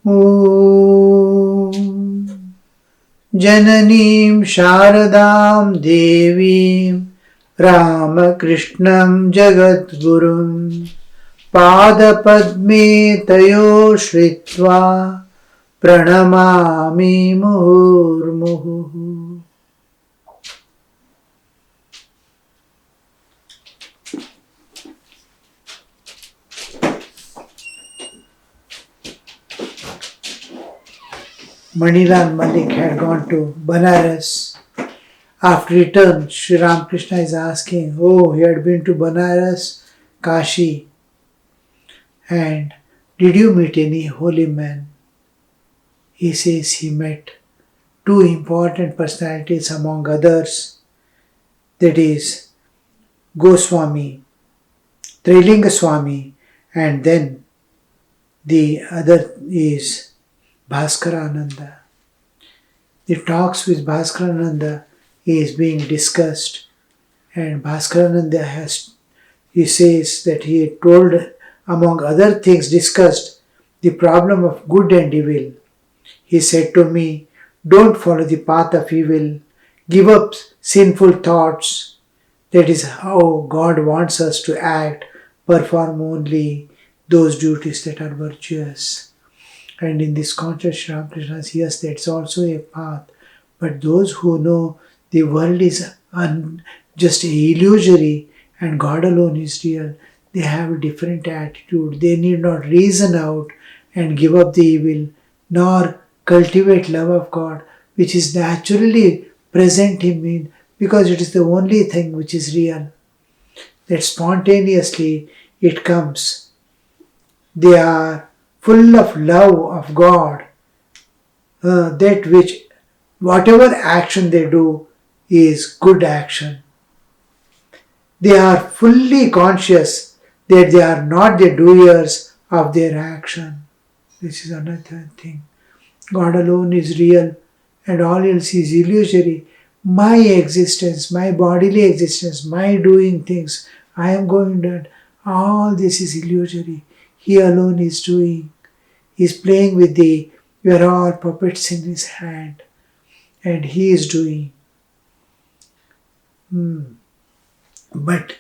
Om Jananim Sharadam Devim Ramakrishnam Jagadgurum Padapadme Tayo Shritva Pranamami Muhurmuhu. Manilal Malik had gone to Banaras. After return, Sri Ramakrishna is asking, he had been to Banaras, Kashi, and did you meet any holy man? He says he met two important personalities among others, that is Goswami, Trilinga Swami, and then the other is Bhaskarananda. The talks with Bhaskarananda is being discussed, and Bhaskarananda he says that he had told, among other things discussed, the problem of good and evil. He said to me, don't follow the path of evil, give up sinful thoughts. That is how God wants us to act, perform only those duties that are virtuous. And in this context, Sri Ramakrishna says, yes, that's also a path. But those who know the world is just illusory and God alone is real, they have a different attitude. They need not reason out and give up the evil, nor cultivate love of God, which is naturally present in me, because it is the only thing which is real. That spontaneously it comes. They are full of love of God, that which whatever action they do is good action. They are fully conscious that they are not the doers of their action. This is another thing. God alone is real and all else is illusory. My existence, my bodily existence, my doing things, I am going to, all this is illusory. He alone is doing. He is playing with we are all puppets in his hand, and he is doing. But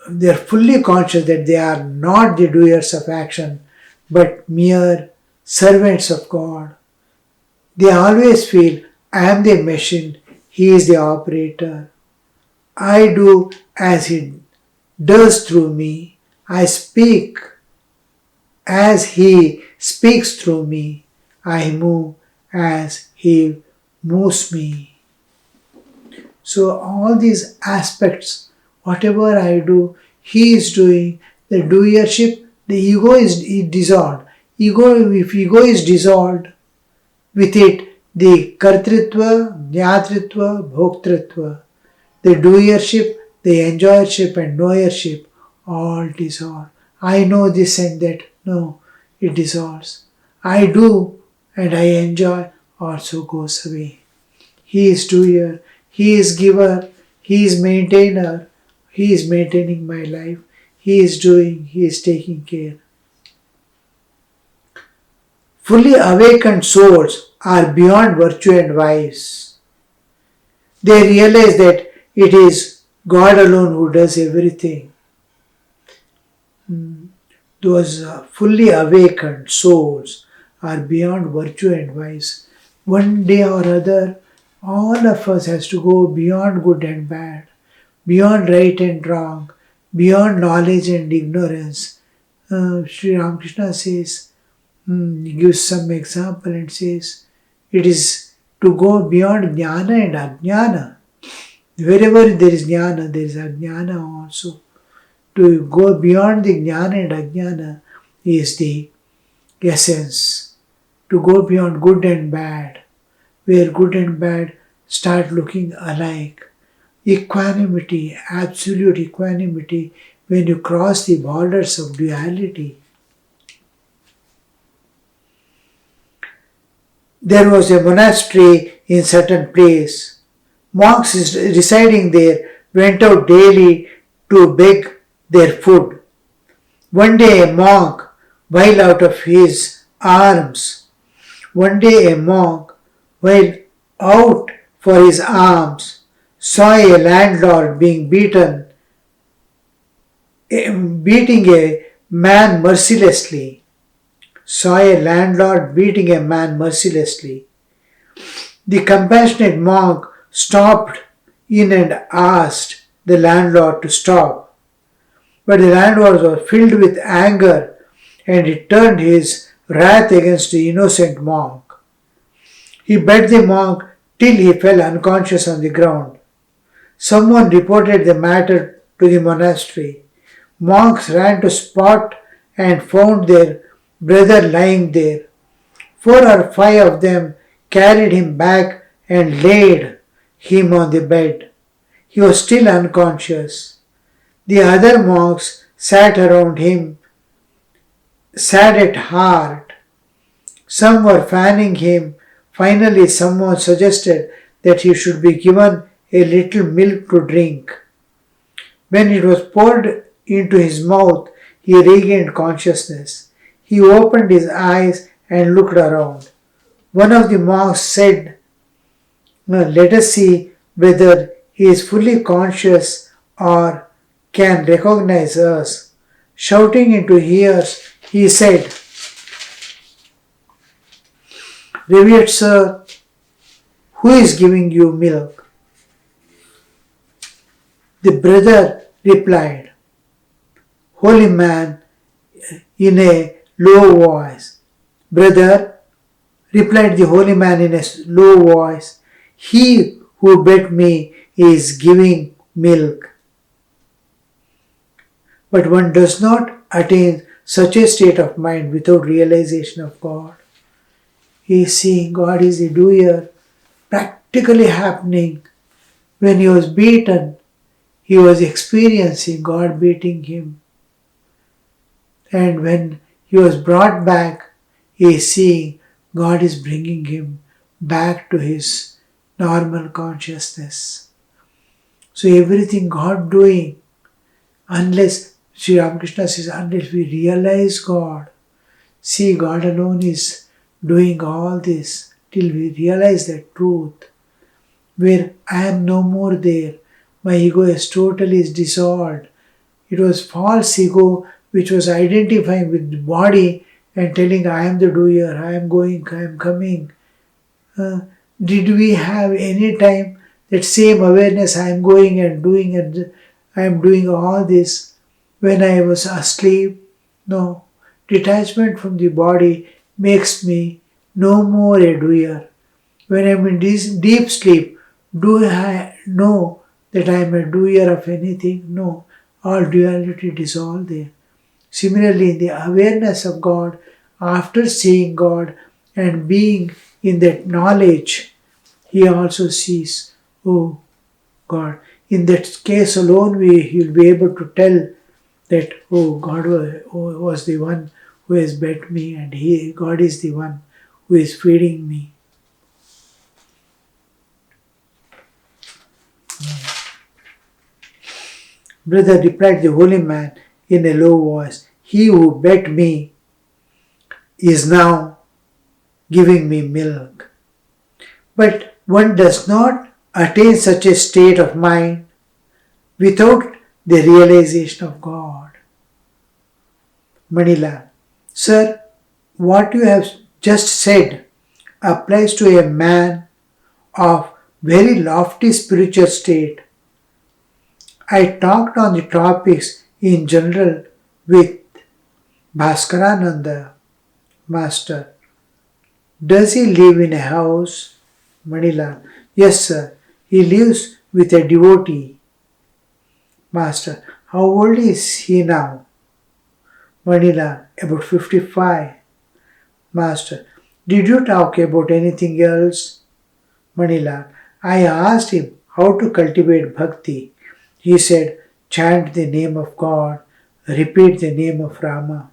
they are fully conscious that they are not the doers of action, but mere servants of God. They always feel, I am the machine, he is the operator. I do as he does through me. I speak as he speaks through me. I move as he moves me. So all these aspects, whatever I do, he is doing. The doership, the ego is dissolved. If ego is dissolved, with it the kartritva, jnatritva, bhoktritva, the doership, the enjoyership and knowership, all dissolve. I know this and that. No, it dissolves. I do and I enjoy also goes away. He is doer, he is giver, he is maintainer, he is maintaining my life, he is doing, he is taking care. Fully awakened souls are beyond virtue and vice. They realize that it is God alone who does everything. Those fully awakened souls are beyond virtue and vice. One day or other, all of us has to go beyond good and bad, beyond right and wrong, beyond knowledge and ignorance. Sri Ramakrishna says, he gives some example and says, it is to go beyond jnana and ajnana. Wherever there is jnana, there is ajnana also. To go beyond the jnana and ajnana is the essence. To go beyond good and bad, where good and bad start looking alike. Equanimity, absolute equanimity, when you cross the borders of duality. There was a monastery in certain place. Monks residing there went out daily to beg their food. One day a monk, while out of his arms. One day a monk, while out for his alms, saw a landlord beating a man mercilessly. Saw a landlord beating a man mercilessly. The compassionate monk stopped in and asked the landlord to stop. But the landlord was filled with anger and he turned his wrath against the innocent monk. He beat the monk till he fell unconscious on the ground. Someone reported the matter to the monastery. Monks ran to spot and found their brother lying there. 4 or 5 of them carried him back and laid him on the bed. He was still unconscious. The other monks sat around him, sad at heart. Some were fanning him. Finally, someone suggested that he should be given a little milk to drink. When it was poured into his mouth, he regained consciousness. He opened his eyes and looked around. One of the monks said, "Let us see whether he is fully conscious or can recognize us." Shouting into ears, he said, "Revered sir, who is giving you milk?" The brother replied, "Holy man," in a low voice. "Brother," replied the holy man in a low voice, "he who beat me is giving milk." But one does not attain such a state of mind without realization of God. He is seeing God is the doer, practically happening. When he was beaten, he was experiencing God beating him. And when he was brought back, he is seeing God is bringing him back to his normal consciousness. So everything God doing, unless Sri Ramakrishna says, unless we realize God, see God alone is doing all this, till we realize that truth, where I am no more there, my ego is totally dissolved. It was false ego which was identifying with the body and telling I am the doer, I am going, I am coming. Did we have any time that same awareness I am going and doing and I am doing all this when I was asleep? No. Detachment from the body makes me no more a doer. When I am in this deep sleep, do I know that I am a doer of anything? No. All duality dissolved there. Similarly, in the awareness of God, after seeing God and being in that knowledge, he also sees, oh God. In that case alone, he will be able to tell that, oh, God was the one who has beat me and God is the one who is feeding me. Brother, replied the holy man in a low voice, he who beat me is now giving me milk. But one does not attain such a state of mind without the realization of God. Manila, sir, what you have just said applies to a man of very lofty spiritual state. I talked on the topics in general with Bhaskarananda, Master. Does he live in a house? Manila, yes sir, he lives with a devotee. Master, how old is he now? Manila, about 55. Master, did you talk about anything else? Manila, I asked him how to cultivate bhakti. He said, chant the name of God, repeat the name of Rama.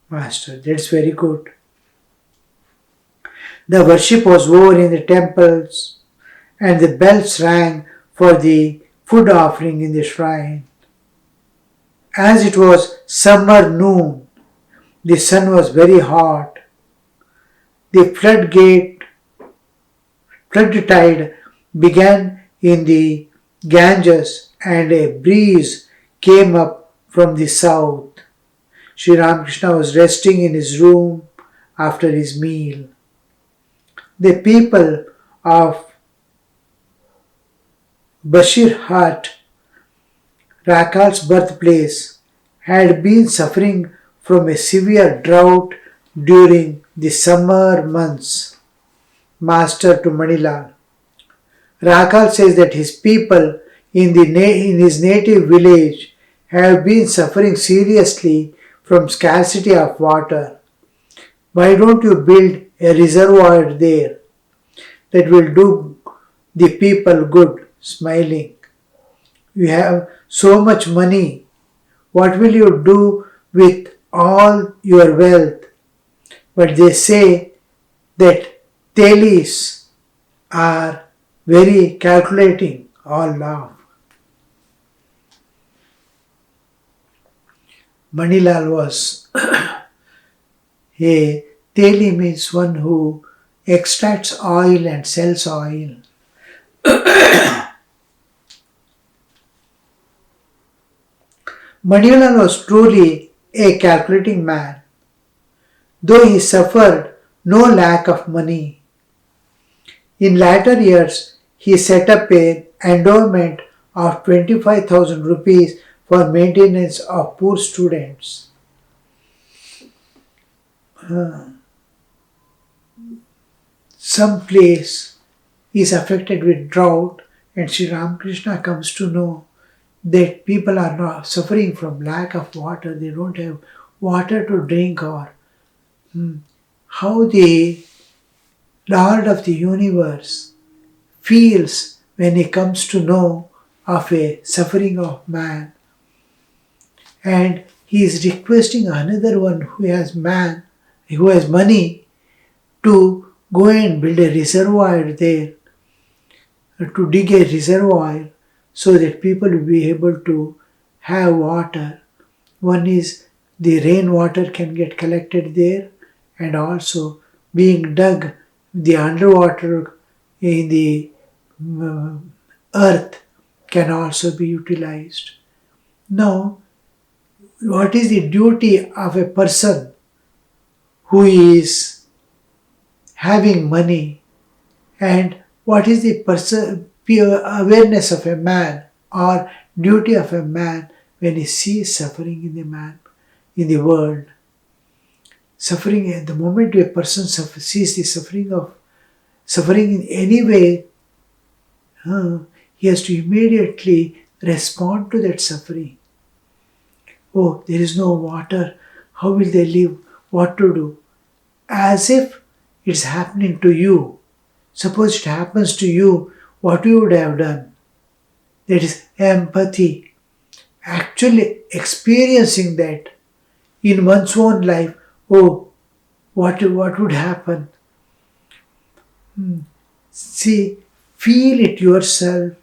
Master, that's very good. The worship was over in the temples and the bells rang for the food offering in the shrine. As it was summer noon, the sun was very hot. The flood tide began in the Ganges and a breeze came up from the south. Sri Ramakrishna was resting in his room after his meal. The people of Bashirhat, Rakal's birthplace, had been suffering from a severe drought during the summer months. Master to Manilal. Rakal says that his people in his native village have been suffering seriously from scarcity of water. Why don't you build a reservoir there that will do the people good? Smiling. You have so much money. What will you do with all your wealth? But they say that Telis are very calculating. All laugh. Manilal was a Teli means one who extracts oil and sells oil. Manilal was truly a calculating man, though he suffered no lack of money. In latter years, he set up an endowment of 25,000 rupees for maintenance of poor students. Some place is affected with drought, and Sri Ramakrishna comes to know that people are not suffering from lack of water. They don't have water to drink, or how the Lord of the universe feels when he comes to know of a suffering of man, and he is requesting another one who has money to go and build a reservoir there, to dig a reservoir so that people will be able to have water. One is the rainwater can get collected there, and also being dug the underwater in the earth can also be utilized. Now, what is the duty of a person who is having money, and what is the awareness of a man or duty of a man when he sees suffering in the world? Suffering, at the moment a person sees the suffering in any way, he has to immediately respond to that suffering. Oh, there is no water. How will they live? What to do? As if it's happening to you. Suppose it happens to you, what you would have done? That is empathy. Actually experiencing that in one's own life. Oh, what would happen? See, feel it yourself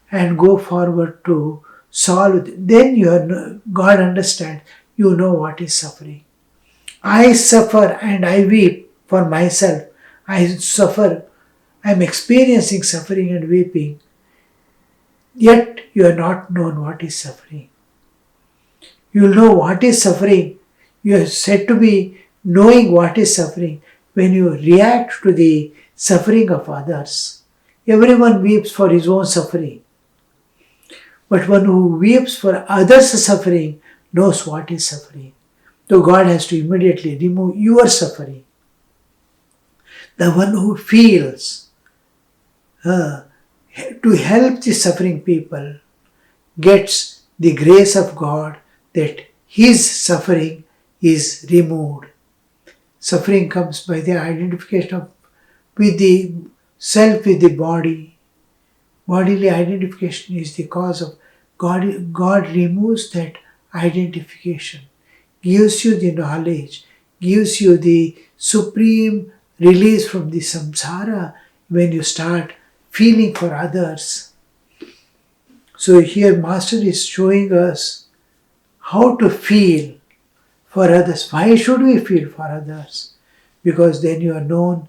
and go forward to solve it. Then God understands. You know what is suffering. I suffer and I weep for myself. I suffer. I am experiencing suffering and weeping. Yet you have not known what is suffering. You will know what is suffering. You are said to be knowing what is suffering when you react to the suffering of others. Everyone weeps for his own suffering. But one who weeps for others' suffering knows what is suffering. So God has to immediately remove your suffering. The one who feels to help the suffering people gets the grace of God that his suffering is removed. Suffering comes by the identification with the self, with the body. Bodily identification is the cause of God. God removes that identification, gives you the knowledge, gives you the supreme release from the samsara when you start feeling for others. So here Master is showing us how to feel for others. Why should we feel for others? because then you are known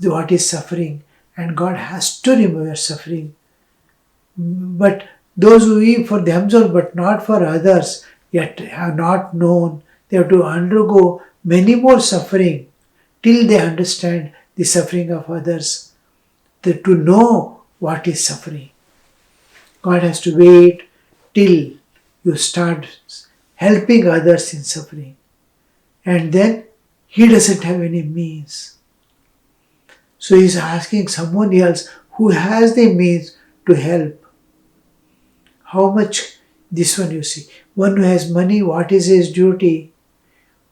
what is suffering, and God has to remove your suffering. But those who weep for themselves but not for others, yet have not known, they have to undergo many more suffering till they understand the suffering of others, to know what is suffering. God has to wait till you start helping others in suffering. And then He doesn't have any means. So He's asking someone else who has the means to help. How much? This one you see. One who has money, what is his duty?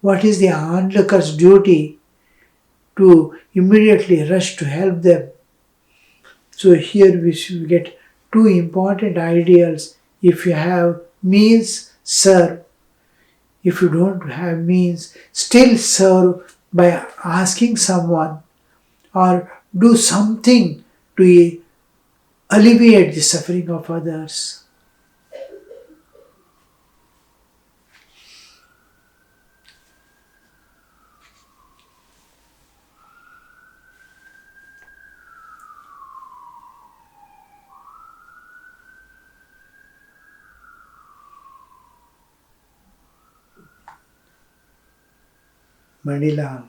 What is the onlooker's duty? To immediately rush to help them. So here we should get two important ideals. If you have means, serve. If you don't have means, still serve by asking someone or do something to alleviate the suffering of others. Manilal.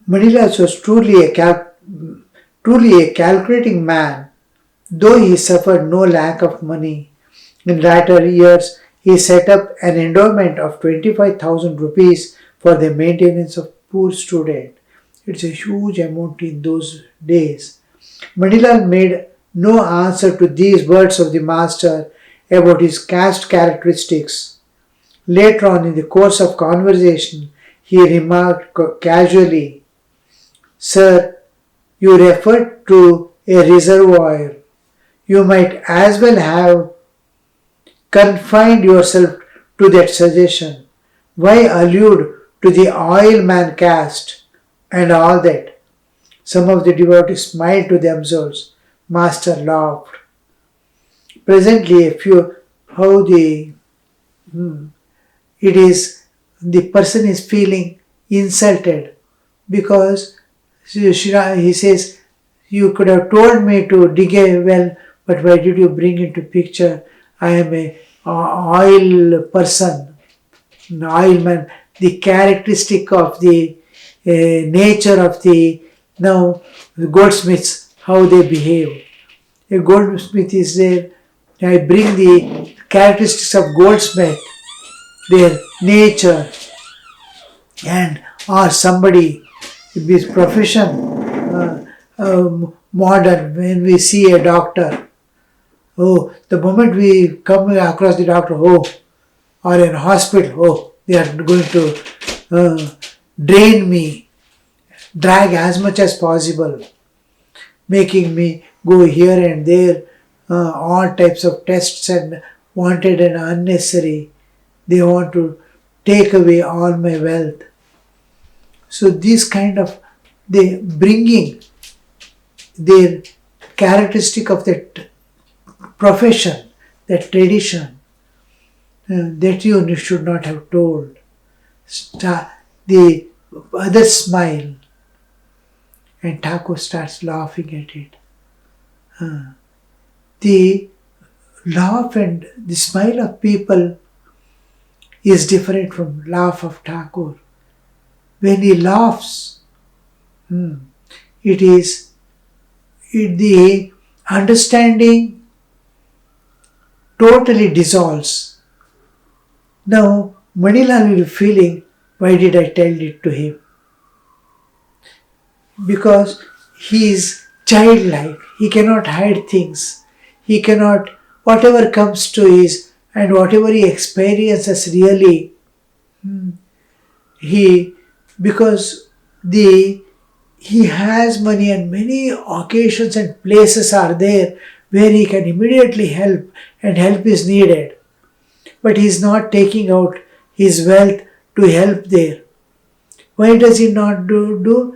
Manilal was truly a calculating man, though he suffered no lack of money. In latter years, he set up an endowment of 25,000 rupees for the maintenance of poor students. It's a huge amount in those days. Manilal made no answer to these words of the master about his caste characteristics. Later on in the course of conversation, he remarked casually, "Sir, you referred to a reservoir. You might as well have confined yourself to that suggestion. Why allude to the oil man caste and all that?" Some of the devotees smiled to themselves. Master laughed. Presently, how it is, the person is feeling insulted because he says, "You could have told me to dig a well, but why did you bring into picture? I am a oil person, an oil man." The characteristic of the nature of the goldsmiths, how they behave. A goldsmith is there. I bring the characteristics of goldsmith, their nature, and or somebody with profession, modern. When we see a doctor, the moment we come across the doctor, or in hospital, they are going to drain me, drag as much as possible, making me go here and there, all types of tests and wanted and unnecessary. They want to take away all my wealth. So this kind of, they bringing their characteristic of that profession, that tradition, that you should not have told. The others smile and Thakur starts laughing at it. The laugh and the smile of people is different from laugh of Thakur. When he laughs, the understanding totally dissolves. Now, Manilal will be feeling, why did I tell it to him? Because he is childlike. He cannot hide things. He cannot, whatever comes to his, and whatever he experiences really, because he has money and many occasions and places are there where he can immediately help and help is needed. But he is not taking out his wealth to help there. Why does he not do?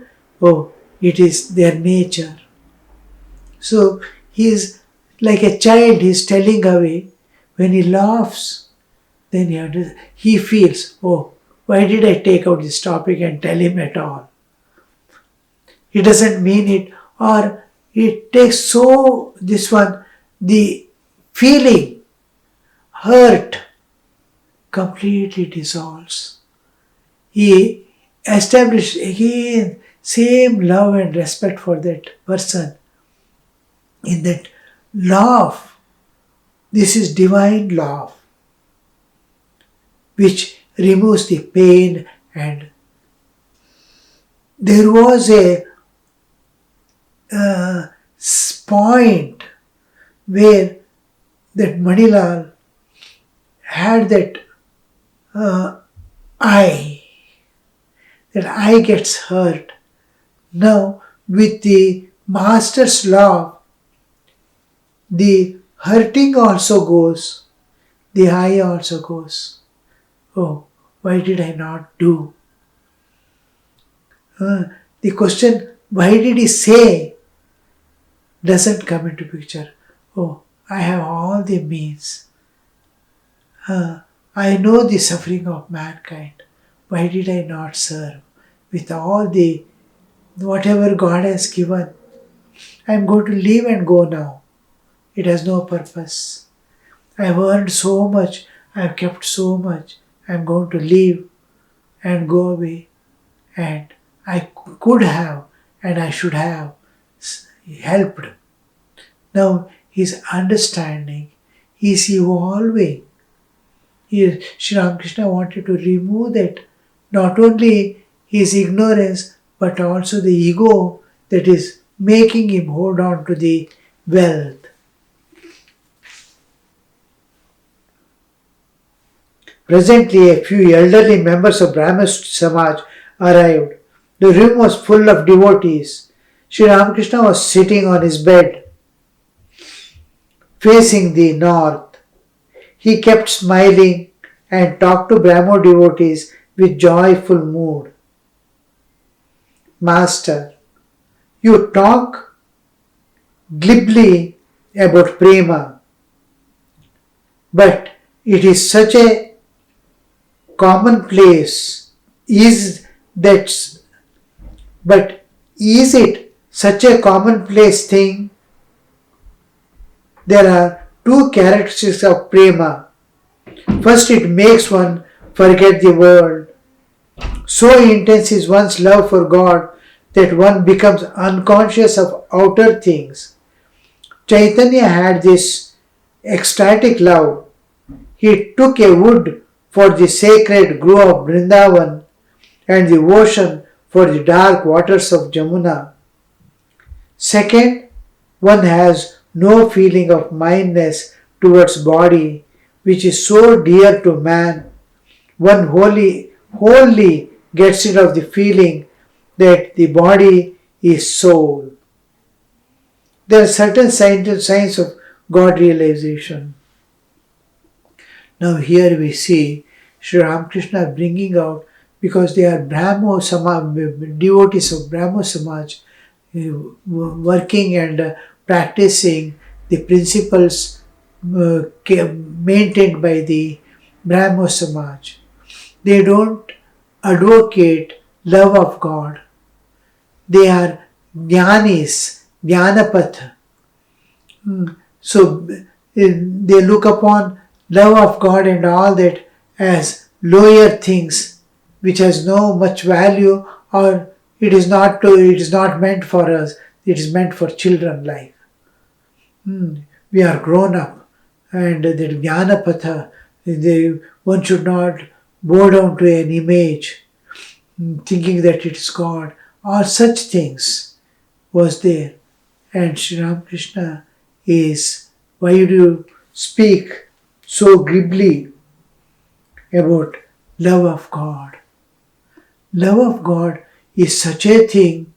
It is their nature. So he is like a child, he is telling away. When he laughs, then he feels, oh, why did I take out this topic and tell him at all? He doesn't mean it, or it takes the feeling, hurt, completely dissolves. He established again same love and respect for that person. In that love, this is divine love, which removes the pain. And there was a point where that Manilal had that eye, that eye gets hurt. Now, with the master's love, the hurting also goes, the eye also goes. Oh, why did I not do? The question, why did he say, doesn't come into picture. Oh, I have all the means. I know the suffering of mankind. Why did I not serve? With all the, whatever God has given, I am going to leave and go now. It has no purpose. I have earned so much. I have kept so much. I am going to leave and go away. And I could have and I should have helped. Now he is understanding. He is evolving. Sri Ramakrishna wanted to remove that, not only his ignorance, but also the ego that is making him hold on to the wealth. Presently, a few elderly members of Brahmos Samaj arrived. The room was full of devotees. Sri Ramakrishna was sitting on his bed, facing the north. He kept smiling and talked to Brahmo devotees with joyful mood. Master, you talk glibly about prema, but it is such a commonplace. Is it such a commonplace thing? There are two characteristics of prema. First, it makes one forget the world. So intense is one's love for God that one becomes unconscious of outer things. Chaitanya had this ecstatic love. He took a wood for the sacred grove of Vrindavan and the ocean for the dark waters of Jamuna. Second, one has no feeling of mindness towards body, which is so dear to man. One wholly gets rid of the feeling that the body is soul. There are certain signs of God realization. Now here we see Sri Ramakrishna bringing out, because they are Brahmo Samaj, devotees of Brahmo Samaj, working and practicing the principles maintained by the Brahmo Samaj. They don't advocate love of God. They are jnanis, jnanapath. So they look upon love of God and all that as lower things, which has no much value, or it is not meant for us. It is meant for children life. We are grown up, and the jnanapatha, one should not bow down to an image, thinking that it is God, or such things was there. And Sri Ramakrishna is, why do you speak so glibly about love of God? Love of God is such a thing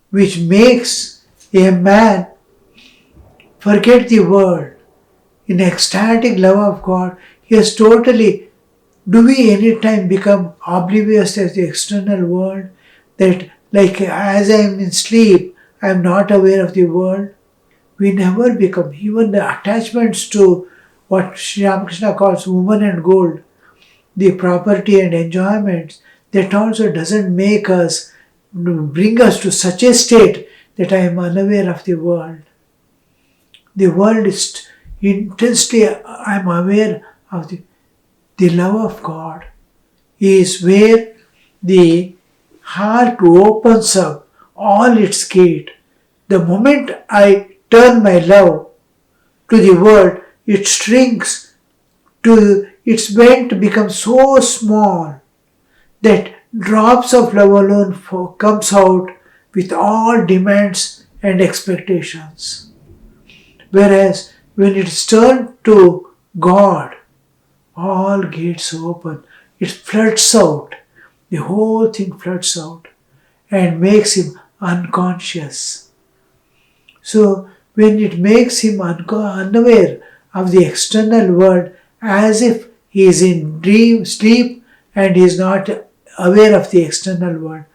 which makes a man forget the world. In ecstatic love of God, he has totally, do we any time become oblivious to the external world? That like as I am in sleep, I am not aware of the world? We never become. Even the attachments to what Sri Ramakrishna calls woman and gold, the property and enjoyments, that also doesn't make us, bring us to such a state that I am unaware of the world. The world is intensely, I am aware of the love of God is where the heart opens up all its gate. The moment I turn my love to the world, it shrinks to its bent becomes so small that drops of love alone comes out with all demands and expectations. Whereas when it's turned to God, all gates open. It floods out. The whole thing floods out and makes him unconscious. So when it makes him unaware of the external world, as if he is in dream sleep and he is not aware of the external world,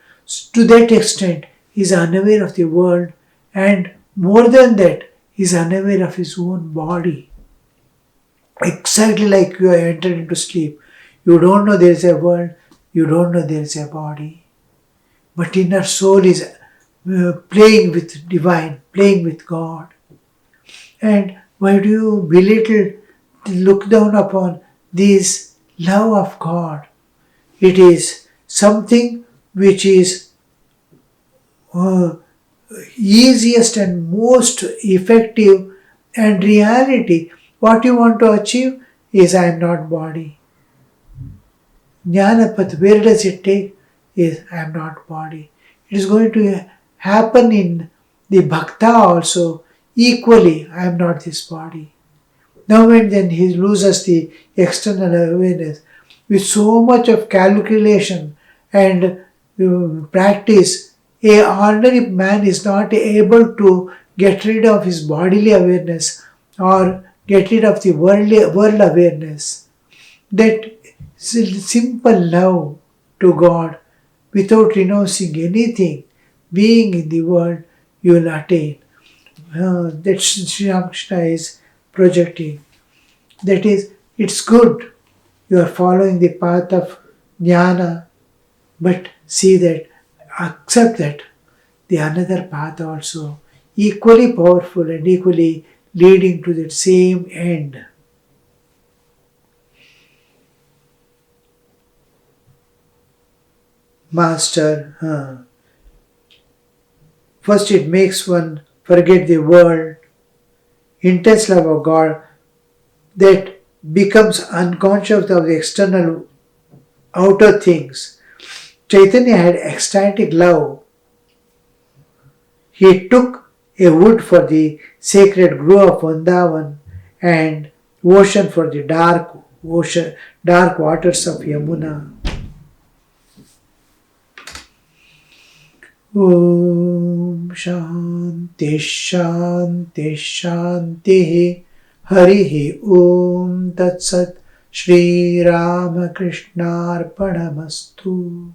to that extent he is unaware of the world, and more than that, he is unaware of his own body. Exactly like you are entered into sleep. You don't know there is a world, you don't know there is a body. But inner soul is playing with divine, playing with God. And why do you belittle, look down upon this love of God? It is something which is easiest and most effective, and reality. What you want to achieve is I am not body. Jnanapath, where does it take? Is I am not body. It is going to happen in the bhakta also equally. I am not this body. Now and then he loses the external awareness. With so much of calculation and practice, a ordinary man is not able to get rid of his bodily awareness or get rid of the world awareness. That simple love to God without renouncing anything, being in the world, you will attain. That Sri Ramakrishna is projecting. That is, it's good. You are following the path of jnana, but see that, accept that the another path also equally powerful and equally leading to that same end. Master, first it makes one forget the world, intense love of God that becomes unconscious of the external outer things. Chaitanya had ecstatic love. He took a wood for the sacred grove of Vrindavan and ocean for the dark waters of Yamuna. Om Shanti Shanti Shanti Harihi Om Tat Sat Shri Ramakrishna Arpanamastu.